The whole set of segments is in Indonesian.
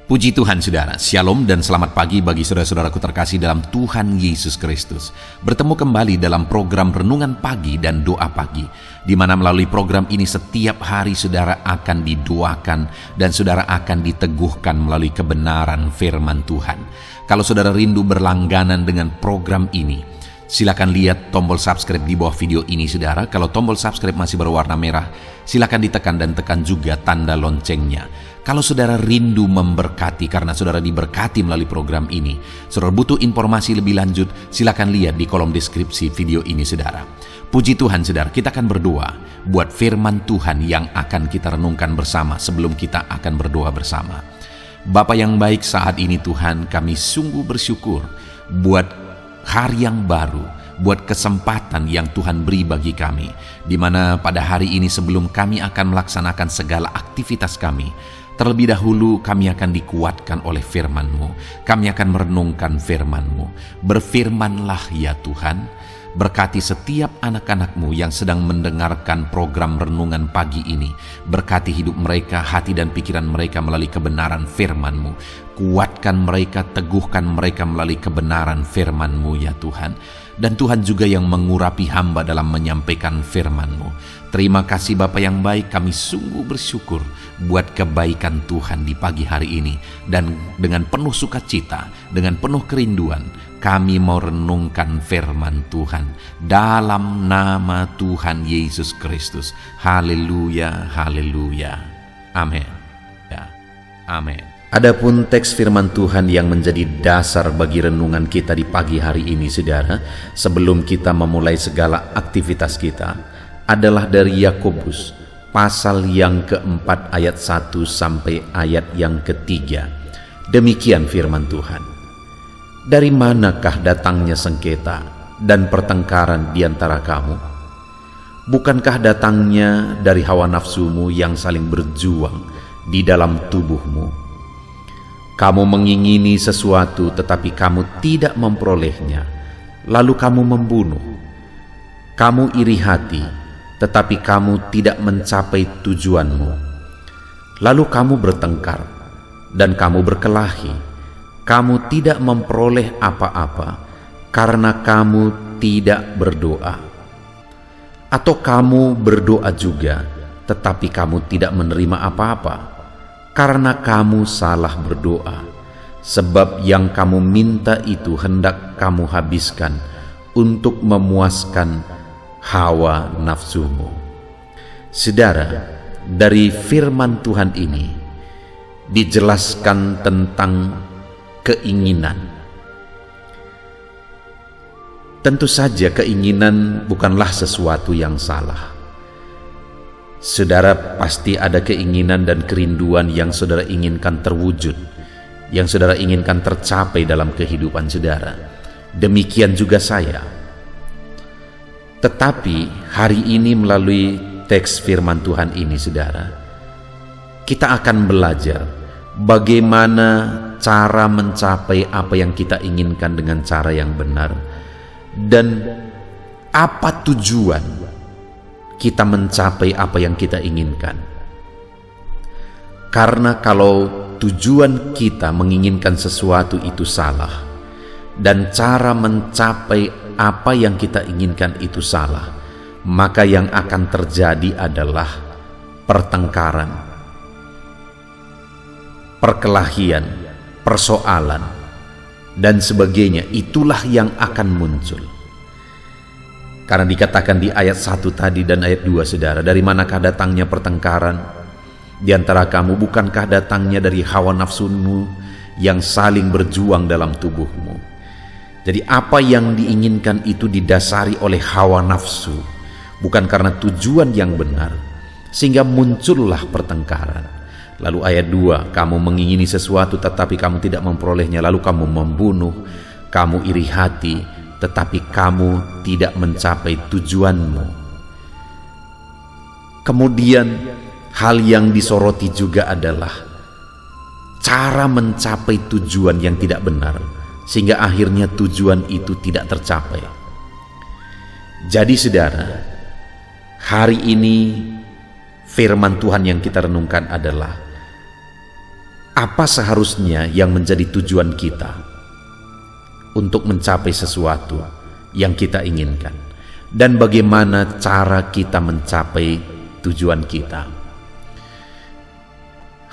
Puji Tuhan saudara, Shalom dan selamat pagi bagi saudara-saudaraku terkasih dalam Tuhan Yesus Kristus. Bertemu kembali dalam program Renungan Pagi dan Doa Pagi, di mana melalui program ini setiap hari saudara akan didoakan dan saudara akan diteguhkan melalui kebenaran firman Tuhan. Kalau saudara rindu berlangganan dengan program ini, silakan lihat tombol subscribe di bawah video ini saudara. Kalau tombol subscribe masih berwarna merah, silakan ditekan dan tekan juga tanda loncengnya. Kalau saudara rindu memberkati karena saudara diberkati melalui program ini, saudara butuh informasi lebih lanjut, silakan lihat di kolom deskripsi video ini saudara. Puji Tuhan saudara, kita akan berdoa buat firman Tuhan yang akan kita renungkan bersama sebelum kita akan berdoa bersama. Bapa yang baik, saat ini Tuhan kami sungguh bersyukur buat hari yang baru, buat kesempatan yang Tuhan beri bagi kami, di mana pada hari ini sebelum kami akan melaksanakan segala aktivitas kami, terlebih dahulu kami akan dikuatkan oleh firman-Mu. Kami akan merenungkan firman-Mu. Berfirmanlah ya Tuhan, berkati setiap anak-anak-Mu yang sedang mendengarkan program renungan pagi ini. Berkati hidup mereka, hati dan pikiran mereka melalui kebenaran firman-Mu. Kuatkan mereka, teguhkan mereka melalui kebenaran firman-Mu ya Tuhan. Dan Tuhan juga yang mengurapi hamba dalam menyampaikan firman-Mu. Terima kasih Bapa yang baik, kami sungguh bersyukur buat kebaikan Tuhan di pagi hari ini. Dan dengan penuh sukacita, dengan penuh kerinduan, kami mau renungkan firman Tuhan dalam nama Tuhan Yesus Kristus. Haleluya, haleluya. Amin. Ya, amin. Adapun teks firman Tuhan yang menjadi dasar bagi renungan kita di pagi hari ini saudara, sebelum kita memulai segala aktivitas kita, adalah dari Yakobus pasal yang keempat ayat 1 sampai ayat yang ketiga. Demikian firman Tuhan. Dari manakah datangnya sengketa dan pertengkaran di antara kamu? Bukankah datangnya dari hawa nafsumu yang saling berjuang di dalam tubuhmu? Kamu mengingini sesuatu tetapi kamu tidak memperolehnya, lalu kamu membunuh. Kamu iri hati tetapi kamu tidak mencapai tujuanmu. Lalu kamu bertengkar dan kamu berkelahi. Kamu tidak memperoleh apa-apa karena kamu tidak berdoa. Atau kamu berdoa juga tetapi kamu tidak menerima apa-apa karena kamu salah berdoa, sebab yang kamu minta itu hendak kamu habiskan untuk memuaskan hawa nafsumu. Saudara, dari firman Tuhan ini dijelaskan tentang keinginan. Tentu saja keinginan bukanlah sesuatu yang salah. Saudara pasti ada keinginan dan kerinduan yang saudara inginkan terwujud, yang saudara inginkan tercapai dalam kehidupan saudara. Demikian juga saya. Tetapi hari ini melalui teks firman Tuhan ini saudara, kita akan belajar bagaimana cara mencapai apa yang kita inginkan dengan cara yang benar, dan apa tujuan kita mencapai apa yang kita inginkan. Karena kalau tujuan kita menginginkan sesuatu itu salah, dan cara mencapai apa yang kita inginkan itu salah, maka yang akan terjadi adalah pertengkaran, perkelahian, persoalan, dan sebagainya. Itulah yang akan muncul. Karena dikatakan di ayat 1 tadi dan ayat 2 saudara, dari manakah datangnya pertengkaran di antara kamu? Bukankah datangnya dari hawa nafsumu yang saling berjuang dalam tubuhmu? Jadi apa yang diinginkan itu didasari oleh hawa nafsu, bukan karena tujuan yang benar, sehingga muncullah pertengkaran. Lalu ayat 2, kamu mengingini sesuatu tetapi kamu tidak memperolehnya, lalu kamu membunuh. Kamu iri hati tetapi kamu tidak mencapai tujuanmu. Kemudian hal yang disoroti juga adalah cara mencapai tujuan yang tidak benar, sehingga akhirnya tujuan itu tidak tercapai. Jadi saudara, hari ini firman Tuhan yang kita renungkan adalah apa seharusnya yang menjadi tujuan kita untuk mencapai sesuatu yang kita inginkan, dan bagaimana cara kita mencapai tujuan kita.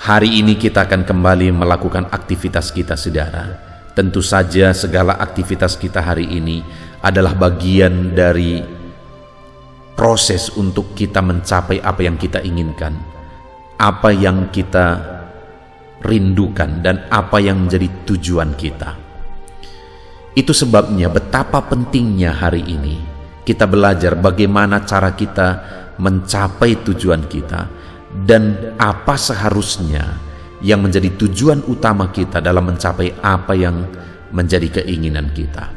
Hari ini kita akan kembali melakukan aktivitas kita, saudara. Tentu saja segala aktivitas kita hari ini adalah bagian dari proses untuk kita mencapai apa yang kita inginkan, apa yang kita rindukan, dan apa yang menjadi tujuan kita. Itu sebabnya betapa pentingnya hari ini kita belajar bagaimana cara kita mencapai tujuan kita, dan apa seharusnya yang menjadi tujuan utama kita dalam mencapai apa yang menjadi keinginan kita.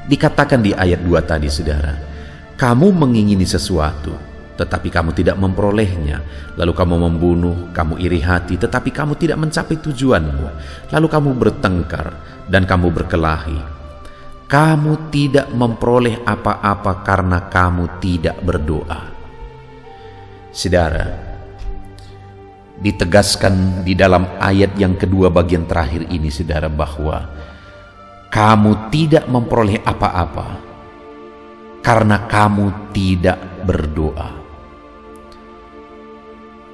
Dikatakan di ayat 2 tadi, saudara, kamu mengingini sesuatu, tetapi kamu tidak memperolehnya. Lalu kamu membunuh, kamu iri hati, tetapi kamu tidak mencapai tujuanmu. Lalu kamu bertengkar dan kamu berkelahi. Kamu tidak memperoleh apa-apa karena kamu tidak berdoa. Saudara, ditegaskan di dalam ayat yang kedua bagian terakhir ini, saudara, bahwa kamu tidak memperoleh apa-apa karena kamu tidak berdoa.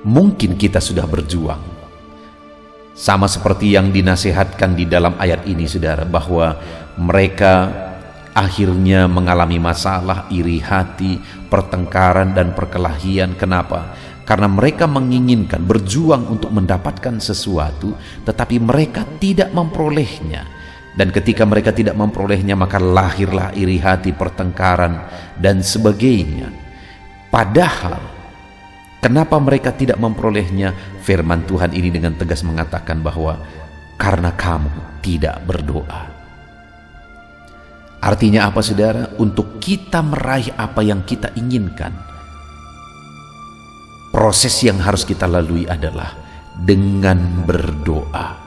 Mungkin kita sudah berjuang, sama seperti yang dinasihatkan di dalam ayat ini, saudara, bahwa mereka akhirnya mengalami masalah, iri hati, pertengkaran, dan perkelahian. Kenapa? Karena mereka menginginkan, berjuang untuk mendapatkan sesuatu, tetapi mereka tidak memperolehnya. Dan ketika mereka tidak memperolehnya, maka lahirlah iri hati, pertengkaran, dan sebagainya. Padahal, kenapa mereka tidak memperolehnya? Firman Tuhan ini dengan tegas mengatakan bahwa karena kamu tidak berdoa. Artinya apa, saudara? Untuk kita meraih apa yang kita inginkan, proses yang harus kita lalui adalah dengan berdoa.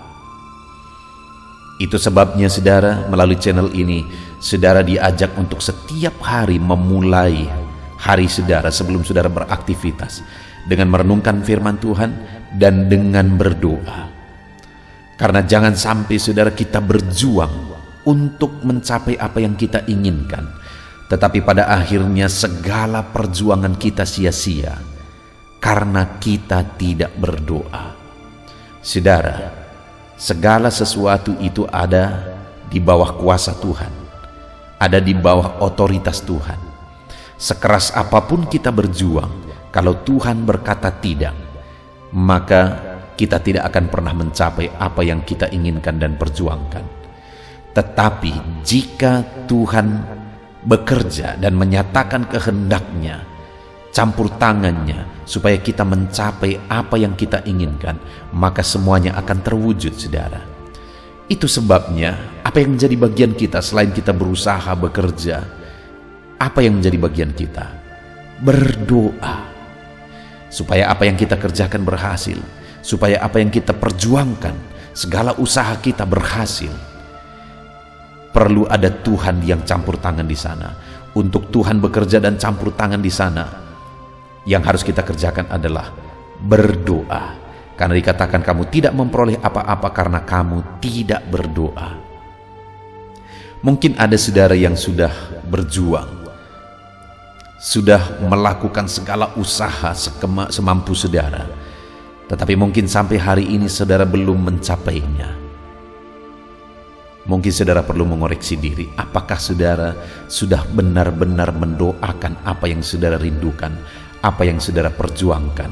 Itu sebabnya, saudara, melalui channel ini, saudara diajak untuk setiap hari memulai hari saudara sebelum saudara beraktivitas dengan merenungkan firman Tuhan dan dengan berdoa. Karena jangan sampai, saudara, kita berjuang untuk mencapai apa yang kita inginkan, tetapi pada akhirnya segala perjuangan kita sia-sia karena kita tidak berdoa. Saudara, segala sesuatu itu ada di bawah kuasa Tuhan, ada di bawah otoritas Tuhan. Sekeras apapun kita berjuang, kalau Tuhan berkata tidak, maka kita tidak akan pernah mencapai apa yang kita inginkan dan perjuangkan. Tetapi jika Tuhan bekerja dan menyatakan kehendaknya, campur tangannya supaya kita mencapai apa yang kita inginkan, maka semuanya akan terwujud, saudara. Itu sebabnya apa yang menjadi bagian kita selain kita berusaha bekerja, apa yang menjadi bagian kita? Berdoa. Supaya apa yang kita kerjakan berhasil, supaya apa yang kita perjuangkan, segala usaha kita berhasil. Perlu ada Tuhan yang campur tangan di sana. Untuk Tuhan bekerja dan campur tangan di sana, yang harus kita kerjakan adalah berdoa. Karena dikatakan kamu tidak memperoleh apa-apa karena kamu tidak berdoa. Mungkin ada saudara yang sudah berjuang, sudah melakukan segala usaha semampu saudara, tetapi mungkin sampai hari ini saudara belum mencapainya. Mungkin saudara perlu mengoreksi diri. Apakah saudara sudah benar-benar mendoakan apa yang saudara rindukan, apa yang saudara perjuangkan?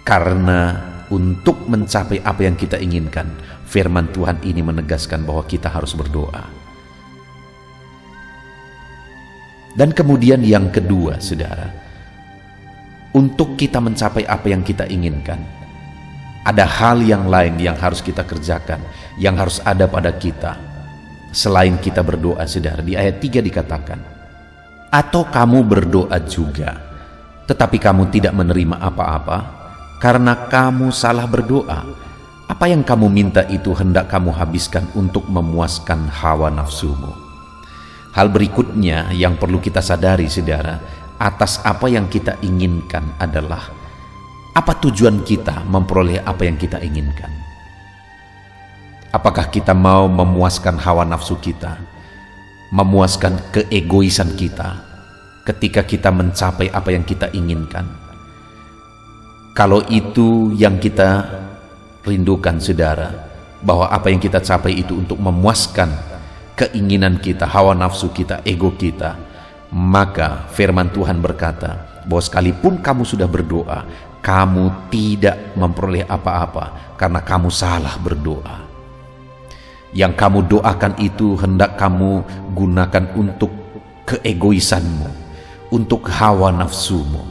Karena untuk mencapai apa yang kita inginkan, firman Tuhan ini menegaskan bahwa kita harus berdoa. Dan kemudian yang kedua, saudara, untuk kita mencapai apa yang kita inginkan, ada hal yang lain yang harus kita kerjakan, yang harus ada pada kita selain kita berdoa, saudara. Di ayat 3 dikatakan, atau kamu berdoa juga, tetapi kamu tidak menerima apa-apa, karena kamu salah berdoa. Apa yang kamu minta itu hendak kamu habiskan untuk memuaskan hawa nafsumu. Hal berikutnya yang perlu kita sadari, saudara, atas apa yang kita inginkan adalah Apa tujuan kita memperoleh apa yang kita inginkan? Apakah kita mau memuaskan hawa nafsu kita, memuaskan keegoisan kita ketika kita mencapai apa yang kita inginkan? Kalau itu yang kita rindukan, saudara, bahwa apa yang kita capai itu untuk memuaskan keinginan kita, hawa nafsu kita, ego kita, maka firman Tuhan berkata bahwa sekalipun kamu sudah berdoa, kamu tidak memperoleh apa-apa karena kamu salah berdoa. Yang kamu doakan itu hendak kamu gunakan untuk keegoisanmu, untuk hawa nafsumu.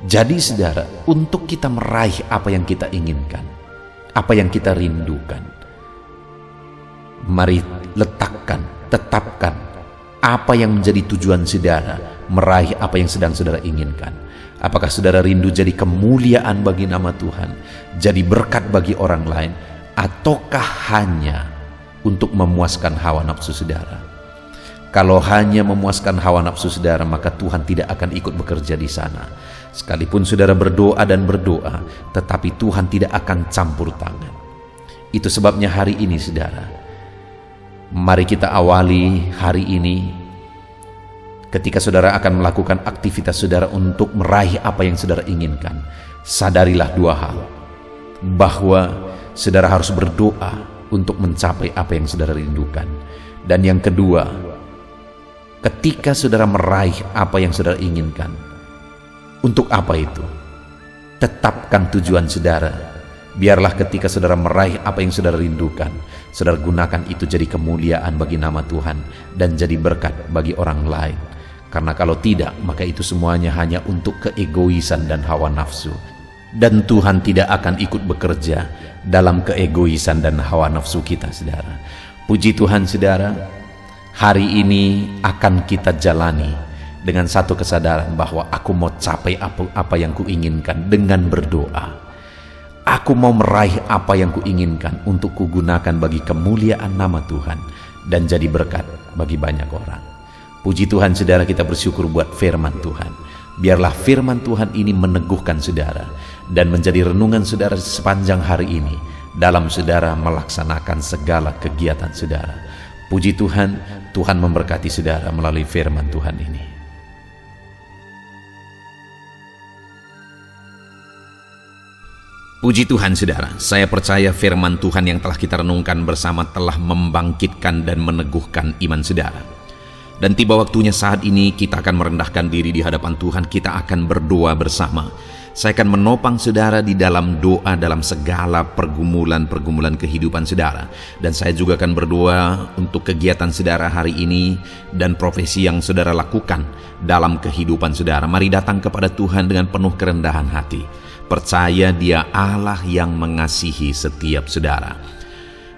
Jadi saudara, untuk kita meraih apa yang kita inginkan, apa yang kita rindukan, mari tetapkan apa yang menjadi tujuan saudara meraih apa yang sedang saudara inginkan. Apakah saudara rindu jadi kemuliaan bagi nama Tuhan, jadi berkat bagi orang lain, ataukah hanya untuk memuaskan hawa nafsu saudara? Kalau hanya memuaskan hawa nafsu saudara, maka Tuhan tidak akan ikut bekerja di sana. Sekalipun saudara berdoa dan berdoa, tetapi Tuhan tidak akan campur tangan. Itu sebabnya hari ini saudara, mari kita awali hari ini. Ketika saudara akan melakukan aktivitas saudara untuk meraih apa yang saudara inginkan, sadarilah dua hal. Bahwa saudara harus berdoa untuk mencapai apa yang saudara rindukan. Dan yang kedua, ketika saudara meraih apa yang saudara inginkan, untuk apa itu? Tetapkan tujuan saudara. Biarlah ketika saudara meraih apa yang saudara rindukan, saudara gunakan itu jadi kemuliaan bagi nama Tuhan dan jadi berkat bagi orang lain. Karena kalau tidak, maka itu semuanya hanya untuk keegoisan dan hawa nafsu. Dan Tuhan tidak akan ikut bekerja dalam keegoisan dan hawa nafsu kita, saudara. Puji Tuhan, saudara, hari ini akan kita jalani dengan satu kesadaran bahwa aku mau capai apa yang kuinginkan dengan berdoa. Aku mau meraih apa yang kuinginkan untuk kugunakan bagi kemuliaan nama Tuhan dan jadi berkat bagi banyak orang. Puji Tuhan, saudara, kita bersyukur buat firman Tuhan. Biarlah firman Tuhan ini meneguhkan saudara dan menjadi renungan saudara sepanjang hari ini dalam saudara melaksanakan segala kegiatan saudara. Puji Tuhan, Tuhan memberkati saudara melalui firman Tuhan ini. Puji Tuhan, saudara, saya percaya firman Tuhan yang telah kita renungkan bersama telah membangkitkan dan meneguhkan iman saudara. Dan tiba waktunya saat ini kita akan merendahkan diri di hadapan Tuhan, kita akan berdoa bersama. Saya akan menopang saudara di dalam doa dalam segala pergumulan-pergumulan kehidupan saudara. Dan saya juga akan berdoa untuk kegiatan saudara hari ini dan profesi yang saudara lakukan dalam kehidupan saudara. Mari datang kepada Tuhan dengan penuh kerendahan hati. Percaya Dia Allah yang mengasihi setiap saudara.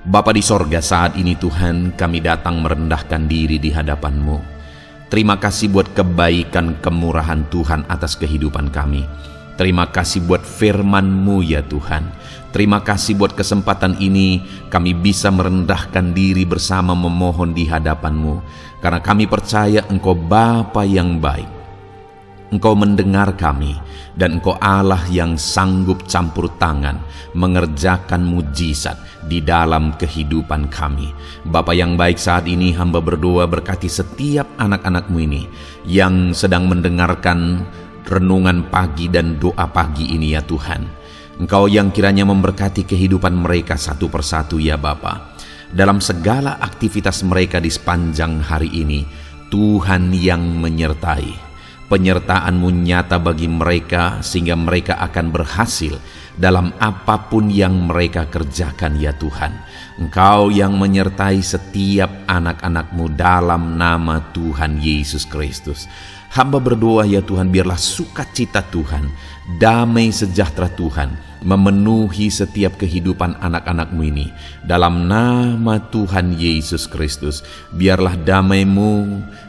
Bapa di sorga, saat ini Tuhan kami datang merendahkan diri di hadapan-Mu. Terima kasih buat kebaikan kemurahan Tuhan atas kehidupan kami. Terima kasih buat firman-Mu ya Tuhan. Terima kasih buat kesempatan ini kami bisa merendahkan diri bersama memohon di hadapan-Mu. Karena kami percaya Engkau Bapa yang baik. Engkau mendengar kami dan Engkau Allah yang sanggup campur tangan mengerjakan mujizat di dalam kehidupan kami. Bapa yang baik, saat ini hamba berdoa berkati setiap anak-anak-Mu ini yang sedang mendengarkan renungan pagi dan doa pagi ini ya Tuhan. Engkau yang kiranya memberkati kehidupan mereka satu persatu ya Bapa. Dalam segala aktivitas mereka di sepanjang hari ini, Tuhan yang menyertai. Penyertaan-Mu nyata bagi mereka sehingga mereka akan berhasil dalam apapun yang mereka kerjakan ya Tuhan. Engkau yang menyertai setiap anak-anak-Mu dalam nama Tuhan Yesus Kristus. Hamba berdoa ya Tuhan, biarlah sukacita Tuhan, damai sejahtera Tuhan memenuhi setiap kehidupan anak-anak-Mu ini. Dalam nama Tuhan Yesus Kristus, biarlah damai-Mu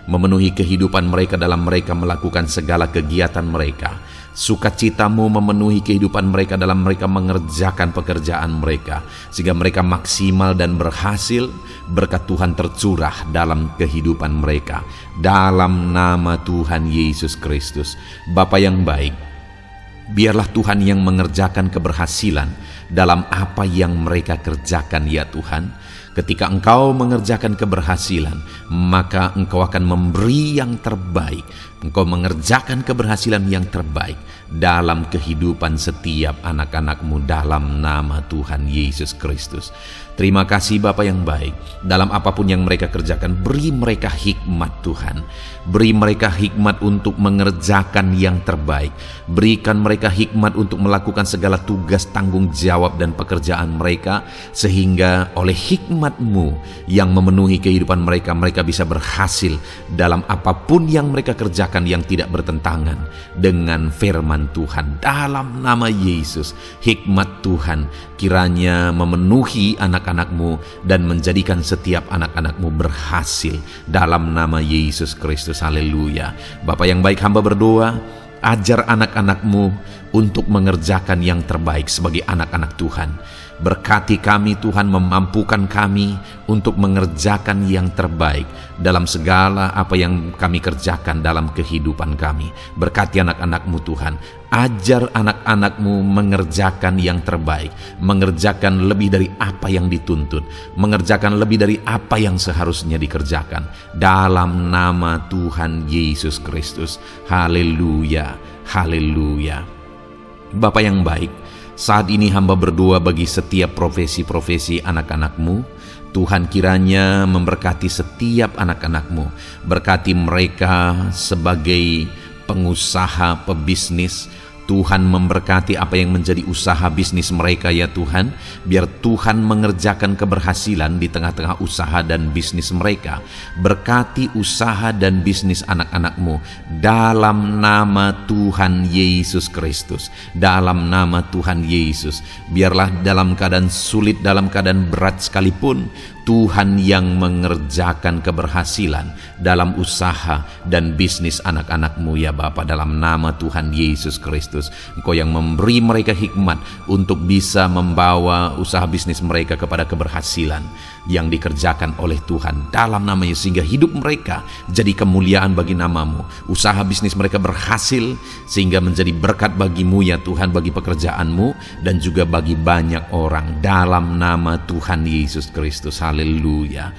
memenuhi kehidupan mereka dalam mereka melakukan segala kegiatan mereka. Sukacita-Mu memenuhi kehidupan mereka dalam mereka mengerjakan pekerjaan mereka, sehingga mereka maksimal dan berhasil. Berkat Tuhan tercurah dalam kehidupan mereka. Dalam nama Tuhan Yesus Kristus. Bapa yang baik, Biarlah Tuhan yang mengerjakan keberhasilan dalam apa yang mereka kerjakan ya Tuhan. Ketika Engkau mengerjakan keberhasilan, maka Engkau akan memberi yang terbaik. Engkau mengerjakan keberhasilan yang terbaik dalam kehidupan setiap anak-anak-Mu dalam nama Tuhan Yesus Kristus. Terima kasih Bapa yang baik. Dalam apapun yang mereka kerjakan, beri mereka hikmat Tuhan. Beri mereka hikmat untuk mengerjakan yang terbaik. Berikan mereka hikmat untuk melakukan segala tugas, tanggung jawab dan pekerjaan mereka, sehingga oleh hikmat-Mu yang memenuhi kehidupan mereka, mereka bisa berhasil dalam apapun yang mereka kerjakan yang tidak bertentangan dengan firman Tuhan. Dalam nama Yesus, hikmat Tuhan kiranya memenuhi anak-anak-Mu dan menjadikan setiap anak-anak-Mu berhasil dalam nama Yesus Kristus. Haleluya. Bapa yang baik, hamba berdoa, ajar anak-anak-Mu untuk mengerjakan yang terbaik sebagai anak-anak Tuhan. Berkati kami Tuhan, memampukan kami untuk mengerjakan yang terbaik dalam segala apa yang kami kerjakan dalam kehidupan kami. Berkati anak-anak-Mu Tuhan, ajar anak-anak-Mu mengerjakan yang terbaik, mengerjakan lebih dari apa yang dituntut, mengerjakan lebih dari apa yang seharusnya dikerjakan dalam nama Tuhan Yesus Kristus. Haleluya, haleluya. Bapa yang baik, saat ini hamba berdoa bagi setiap profesi-profesi anak-anak-Mu. Tuhan kiranya memberkati setiap anak-anak-Mu. Berkati mereka sebagai pengusaha, pebisnis. Tuhan memberkati apa yang menjadi usaha bisnis mereka ya Tuhan. Biar Tuhan mengerjakan keberhasilan di tengah-tengah usaha dan bisnis mereka. Berkati usaha dan bisnis anak-anak-Mu dalam nama Tuhan Yesus Kristus. Dalam nama Tuhan Yesus. Biarlah dalam keadaan sulit, dalam keadaan berat sekalipun, Tuhan yang mengerjakan keberhasilan dalam usaha dan bisnis anak-anak-Mu ya Bapa, dalam nama Tuhan Yesus Kristus. Engkau yang memberi mereka hikmat untuk bisa membawa usaha bisnis mereka kepada keberhasilan yang dikerjakan oleh Tuhan dalam nama Yesus, sehingga hidup mereka jadi kemuliaan bagi nama-Mu. Usaha bisnis mereka berhasil sehingga menjadi berkat bagi-Mu ya Tuhan, bagi pekerjaan-Mu dan juga bagi banyak orang dalam nama Tuhan Yesus Kristus. Haleluya.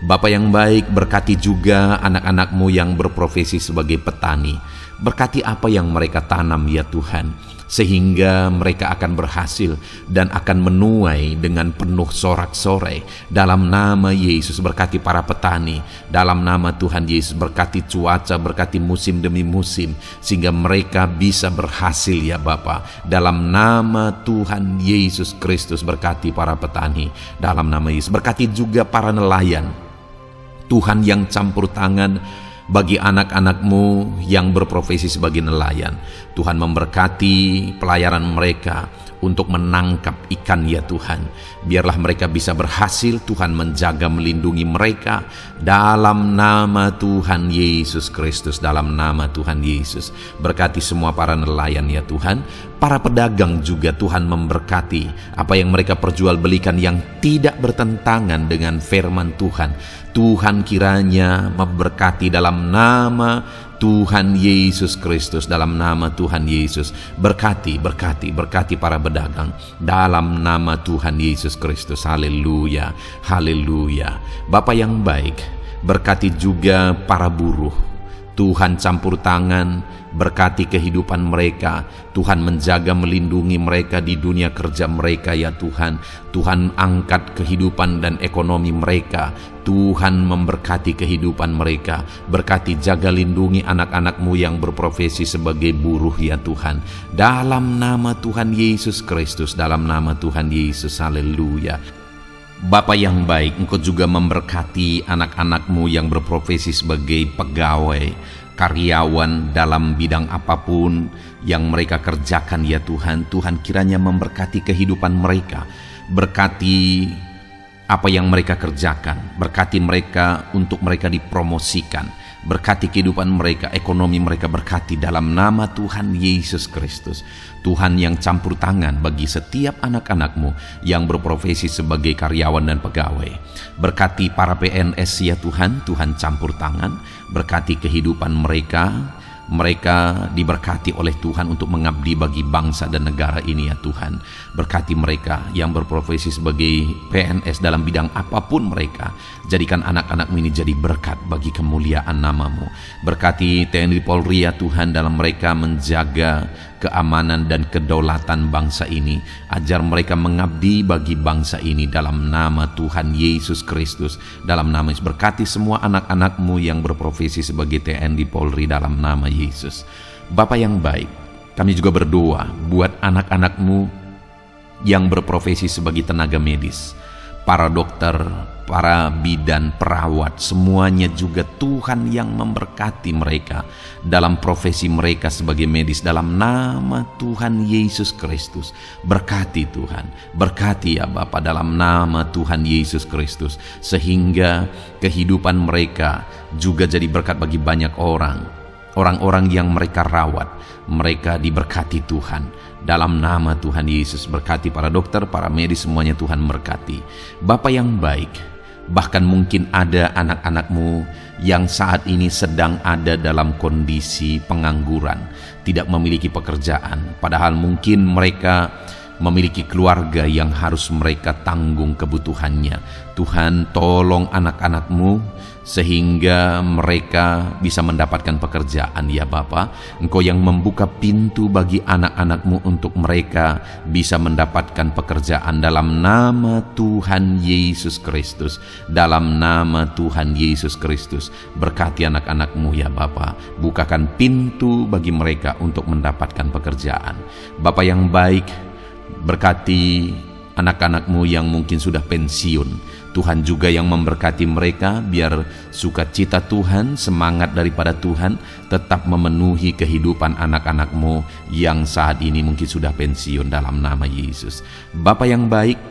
Bapa yang baik, berkati juga anak-anak-Mu yang berprofesi sebagai petani. Berkati apa yang mereka tanam ya Tuhan, sehingga mereka akan berhasil dan akan menuai dengan penuh sorak-sorai dalam nama Yesus. Berkati para petani dalam nama Tuhan Yesus. Berkati cuaca, berkati musim demi musim, sehingga mereka bisa berhasil ya Bapa, dalam nama Tuhan Yesus Kristus. Berkati para petani dalam nama Yesus. Berkati juga para nelayan Tuhan yang campur tangan bagi anak-anak-Mu yang berprofesi sebagai nelayan. Tuhan memberkati pelayaran mereka untuk menangkap ikan ya Tuhan. Biarlah mereka bisa berhasil. Tuhan menjaga, melindungi mereka dalam nama Tuhan Yesus Kristus. Dalam nama Tuhan Yesus. Berkati semua para nelayan ya Tuhan. Para pedagang juga Tuhan memberkati apa yang mereka perjualbelikan yang tidak bertentangan dengan firman Tuhan. Tuhan kiranya memberkati dalam nama Tuhan Yesus Kristus. Dalam nama Tuhan Yesus. Berkati para pedagang dalam nama Tuhan Yesus Kristus. Haleluya, haleluya. Bapa yang baik, berkati juga para buruh. Tuhan campur tangan, berkati kehidupan mereka. Tuhan menjaga, melindungi mereka di dunia kerja mereka ya Tuhan. Tuhan angkat kehidupan dan ekonomi mereka. Tuhan memberkati kehidupan mereka. Berkati, jaga, lindungi anak-anak-Mu yang berprofesi sebagai buruh ya Tuhan. Dalam nama Tuhan Yesus Kristus. Dalam nama Tuhan Yesus. Haleluya. Bapa yang baik, Engkau juga memberkati anak-anak-Mu yang berprofesi sebagai pegawai, karyawan dalam bidang apapun yang mereka kerjakan ya Tuhan. Tuhan kiranya memberkati kehidupan mereka. Berkati apa yang mereka kerjakan. Berkati mereka untuk mereka dipromosikan. Berkati kehidupan mereka, ekonomi mereka. Berkati dalam nama Tuhan Yesus Kristus. Tuhan yang campur tangan bagi setiap anak-anak-Mu yang berprofesi sebagai karyawan dan pegawai. Berkati para PNS ya Tuhan. Tuhan campur tangan. Berkati kehidupan mereka. Mereka diberkati oleh Tuhan untuk mengabdi bagi bangsa dan negara ini ya Tuhan. Berkati mereka yang berprofesi sebagai PNS dalam bidang apapun mereka. Jadikan anak-anak-Mu ini jadi berkat bagi kemuliaan nama-Mu. Berkati TNI Polri ya Tuhan dalam mereka menjaga keamanan dan kedaulatan bangsa ini. Ajar mereka mengabdi bagi bangsa ini dalam nama Tuhan Yesus Kristus. Dalam nama Yesus, berkati semua anak-anak-Mu yang berprofesi sebagai TNI Polri dalam nama Yesus. Bapa yang baik, kami juga berdoa buat anak-anak-Mu yang berprofesi sebagai tenaga medis, para dokter, para bidan, perawat, semuanya juga Tuhan yang memberkati mereka dalam profesi mereka sebagai medis dalam nama Tuhan Yesus Kristus. Berkati Tuhan, berkati ya Bapa dalam nama Tuhan Yesus Kristus, sehingga kehidupan mereka juga jadi berkat bagi banyak orang-orang yang mereka rawat. Mereka diberkati Tuhan. Dalam nama Tuhan Yesus, berkati para dokter, para medis, semuanya Tuhan berkati. Bapa yang baik, bahkan mungkin ada anak-anak-Mu yang saat ini sedang ada dalam kondisi pengangguran, tidak memiliki pekerjaan, padahal mungkin mereka memiliki keluarga yang harus mereka tanggung kebutuhannya. Tuhan, tolong anak-anak-Mu sehingga mereka bisa mendapatkan pekerjaan ya Bapa. Engkau yang membuka pintu bagi anak-anak-Mu untuk mereka bisa mendapatkan pekerjaan dalam nama Tuhan Yesus Kristus. Dalam nama Tuhan Yesus Kristus, berkati anak-anak-Mu ya Bapa. Bukakan pintu bagi mereka untuk mendapatkan pekerjaan. Bapa yang baik, berkati anak-anak-Mu yang mungkin sudah pensiun. Tuhan juga yang memberkati mereka, biar sukacita Tuhan, semangat daripada Tuhan tetap memenuhi kehidupan anak-anak-Mu yang saat ini mungkin sudah pensiun dalam nama Yesus. Bapa yang baik,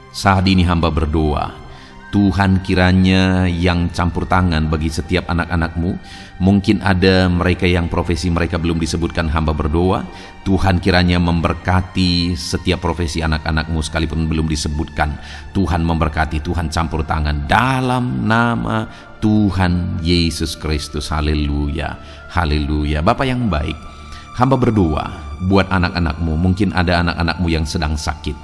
saat ini hamba berdoa, Tuhan kiranya yang campur tangan bagi setiap anak-anak-Mu. Mungkin ada mereka yang profesi mereka belum disebutkan, hamba berdoa Tuhan kiranya memberkati setiap profesi anak-anak-Mu sekalipun belum disebutkan. Tuhan memberkati, Tuhan campur tangan dalam nama Tuhan Yesus Kristus. Haleluya, haleluya. Bapa yang baik, hamba berdoa buat anak-anak-Mu. Mungkin ada anak-anak-Mu yang sedang sakit.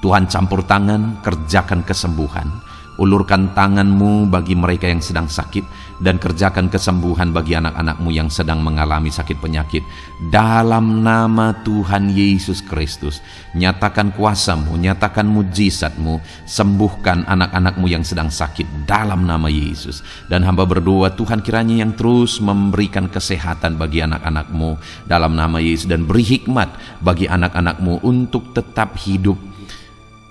Tuhan campur tangan, kerjakan kesembuhan. Ulurkan tangan-Mu bagi mereka yang sedang sakit, dan kerjakan kesembuhan bagi anak-anak-Mu yang sedang mengalami sakit penyakit. Dalam nama Tuhan Yesus Kristus, nyatakan kuasa-Mu, nyatakan mujizat-Mu, sembuhkan anak-anak-Mu yang sedang sakit dalam nama Yesus. Dan hamba berdoa Tuhan kiranya yang terus memberikan kesehatan bagi anak-anak-Mu dalam nama Yesus, dan beri hikmat bagi anak-anak-Mu untuk tetap hidup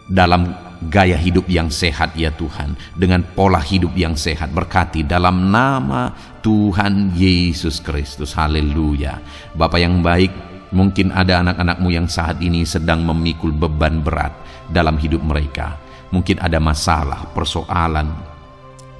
dalam gaya hidup yang sehat ya Tuhan, dengan pola hidup yang sehat. Berkati dalam nama Tuhan Yesus Kristus. Haleluya. Bapa yang baik, mungkin ada anak-anak-Mu yang saat ini sedang memikul beban berat dalam hidup mereka. Mungkin ada masalah, persoalan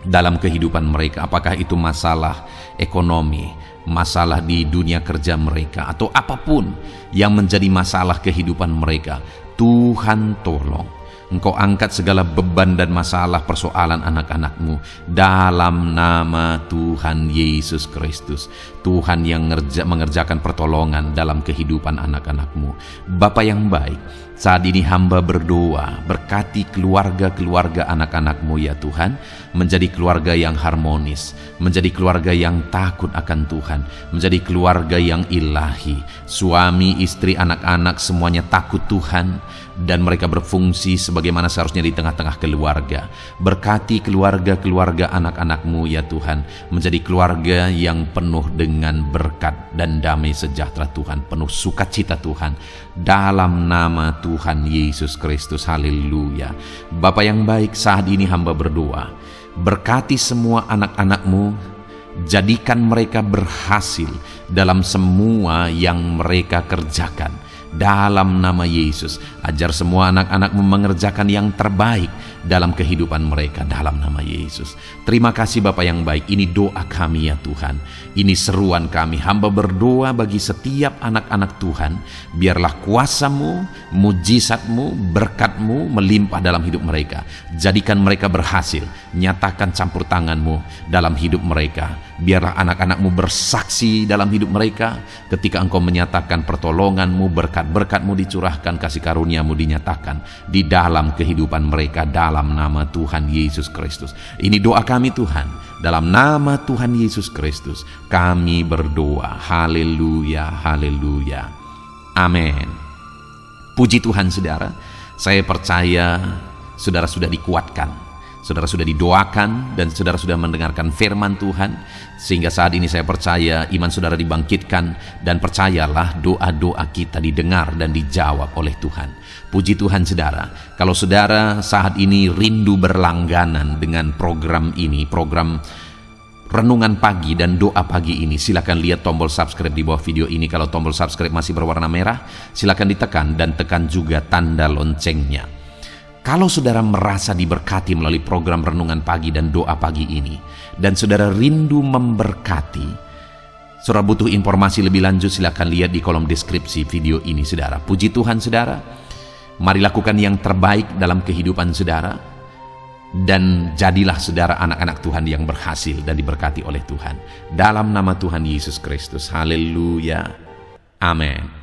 dalam kehidupan mereka. Apakah itu masalah ekonomi, masalah di dunia kerja mereka, atau apapun yang menjadi masalah kehidupan mereka. Tuhan tolong, Engkau angkat segala beban dan masalah persoalan anak-anak-Mu dalam nama Tuhan Yesus Kristus. Tuhan yang mengerjakan pertolongan dalam kehidupan anak-anak-Mu. Bapa yang baik, saat ini hamba berdoa, berkati keluarga-keluarga anak-anak-Mu ya Tuhan, menjadi keluarga yang harmonis, menjadi keluarga yang takut akan Tuhan, menjadi keluarga yang ilahi. Suami, istri, anak-anak semuanya takut Tuhan, dan mereka berfungsi sebagaimana seharusnya di tengah-tengah keluarga. Berkati keluarga-keluarga anak-anak-Mu ya Tuhan, menjadi keluarga yang penuh dengan berkat dan damai sejahtera Tuhan, penuh sukacita Tuhan, dalam nama Tuhan Yesus Kristus. Haleluya. Bapa yang baik, saat ini hamba berdoa, berkati semua anak-anak-Mu, jadikan mereka berhasil dalam semua yang mereka kerjakan. dalam nama Yesus. Ajar semua anak-anak-Mu mengerjakan yang terbaik dalam kehidupan mereka dalam nama Yesus. Terima kasih Bapa yang baik. Ini doa kami ya Tuhan. Ini seruan kami. Hamba berdoa bagi setiap anak-anak Tuhan. Biarlah kuasa-Mu, mujizat-Mu, berkat-Mu melimpah dalam hidup mereka. Jadikan mereka berhasil. Nyatakan campur tangan-Mu dalam hidup mereka. Biarlah anak-anak-Mu bersaksi dalam hidup mereka ketika Engkau menyatakan pertolongan-Mu, berkat-berkat-Mu dicurahkan, kasih karunia-Mu dinyatakan di dalam kehidupan mereka dalam nama Tuhan Yesus Kristus. Ini doa kami Tuhan, dalam nama Tuhan Yesus Kristus kami berdoa. Haleluya, haleluya, amin. Puji Tuhan saudara, saya percaya saudara sudah dikuatkan, saudara sudah didoakan, dan saudara sudah mendengarkan firman Tuhan, sehingga saat ini saya percaya iman saudara dibangkitkan, dan percayalah doa-doa kita didengar dan dijawab oleh Tuhan. Puji Tuhan saudara, kalau saudara saat ini rindu berlangganan dengan program ini, program Renungan Pagi dan Doa Pagi ini, silakan lihat tombol subscribe di bawah video ini. Kalau tombol subscribe masih berwarna merah, silakan ditekan dan tekan juga tanda loncengnya. Kalau saudara merasa diberkati melalui program Renungan Pagi dan Doa Pagi ini, dan saudara rindu memberkati, saudara butuh informasi lebih lanjut, silakan lihat di kolom deskripsi video ini saudara. Puji Tuhan saudara, mari lakukan yang terbaik dalam kehidupan saudara, dan jadilah saudara anak-anak Tuhan yang berhasil dan diberkati oleh Tuhan. Dalam nama Tuhan Yesus Kristus, haleluya, amin.